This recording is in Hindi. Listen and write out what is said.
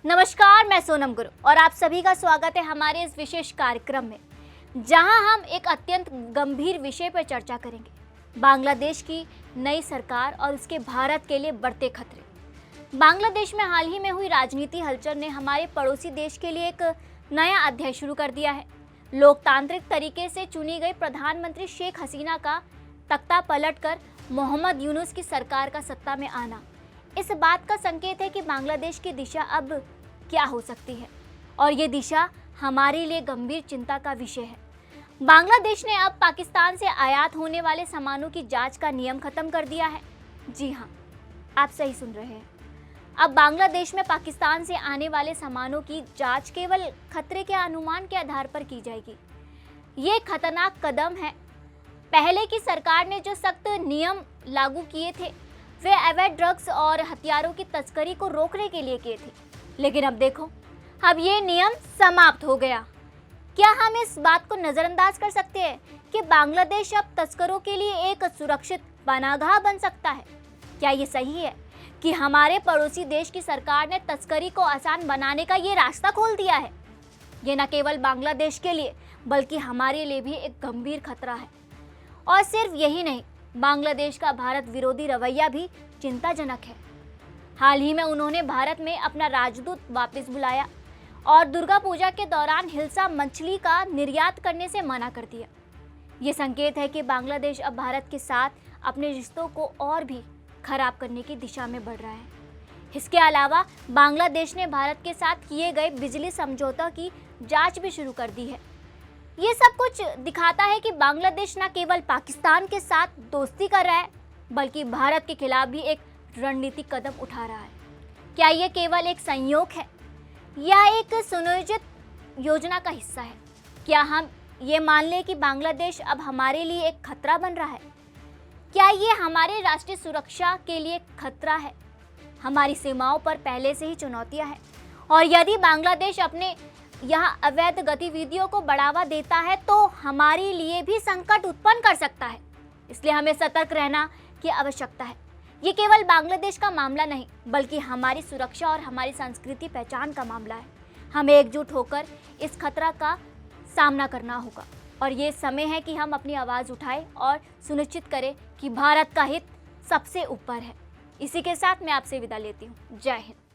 नमस्कार, मैं सोनम गुरु और आप सभी का स्वागत है हमारे इस विशेष कार्यक्रम में, जहां हम एक अत्यंत गंभीर विषय पर चर्चा करेंगे। बांग्लादेश की नई सरकार और उसके भारत के लिए बढ़ते खतरे। बांग्लादेश में हाल ही में हुई राजनीति हलचल ने हमारे पड़ोसी देश के लिए एक नया अध्याय शुरू कर दिया है। लोकतांत्रिक तरीके से चुनी गई प्रधानमंत्री शेख हसीना का तख्ता पलटकर मोहम्मद यूनुस की सरकार का सत्ता में आना इस बात का संकेत है कि बांग्लादेश की दिशा अब क्या हो सकती है, और ये दिशा हमारे लिए गंभीर चिंता का विषय है। बांग्लादेश ने अब पाकिस्तान से आयात होने वाले सामानों की जांच का नियम खत्म कर दिया है। जी हाँ, आप सही सुन रहे हैं। अब बांग्लादेश में पाकिस्तान से आने वाले सामानों की जांच केवल खतरे के अनुमान के आधार पर की जाएगी। ये खतरनाक कदम है। पहले की सरकार ने जो सख्त नियम लागू किए थे वे अवैध ड्रग्स और हथियारों की तस्करी को रोकने के लिए किए थे, लेकिन अब देखो, अब ये नियम समाप्त हो गया। क्या हम इस बात को नज़रअंदाज कर सकते हैं कि बांग्लादेश अब तस्करों के लिए एक सुरक्षित पनाहगाह बन सकता है? क्या ये सही है कि हमारे पड़ोसी देश की सरकार ने तस्करी को आसान बनाने का ये रास्ता खोल दिया है? ये न केवल बांग्लादेश के लिए बल्कि हमारे लिए भी एक गंभीर खतरा है। और सिर्फ यही नहीं, बांग्लादेश का भारत विरोधी रवैया भी चिंताजनक है। हाल ही में उन्होंने भारत में अपना राजदूत वापस बुलाया और दुर्गा पूजा के दौरान हिल्सा मछली का निर्यात करने से मना कर दिया। ये संकेत है कि बांग्लादेश अब भारत के साथ अपने रिश्तों को और भी खराब करने की दिशा में बढ़ रहा है। इसके अलावा बांग्लादेश ने भारत के साथ किए गए बिजली समझौता की जांच भी शुरू कर दी है। ये सब कुछ दिखाता है कि बांग्लादेश न केवल पाकिस्तान के साथ दोस्ती कर रहा है बल्कि भारत के खिलाफ भी एक रणनीतिक कदम उठा रहा है। क्या ये केवल एक संयोग है या एक सुनियोजित योजना का हिस्सा है? क्या हम ये मान लें कि बांग्लादेश अब हमारे लिए एक खतरा बन रहा है? क्या ये हमारे राष्ट्रीय सुरक्षा के लिए खतरा है? हमारी सीमाओं पर पहले से ही चुनौतियां हैं, और यदि बांग्लादेश अपने यहाँ अवैध गतिविधियों को बढ़ावा देता है तो हमारे लिए भी संकट उत्पन्न कर सकता है। इसलिए हमें सतर्क रहना की आवश्यकता है। ये केवल बांग्लादेश का मामला नहीं बल्कि हमारी सुरक्षा और हमारी संस्कृति पहचान का मामला है। हमें एकजुट होकर इस खतरा का सामना करना होगा, और ये समय है कि हम अपनी आवाज़ उठाएं और सुनिश्चित करें कि भारत का हित सबसे ऊपर है। इसी के साथ मैं आपसे विदा लेती हूँ। जय हिंद।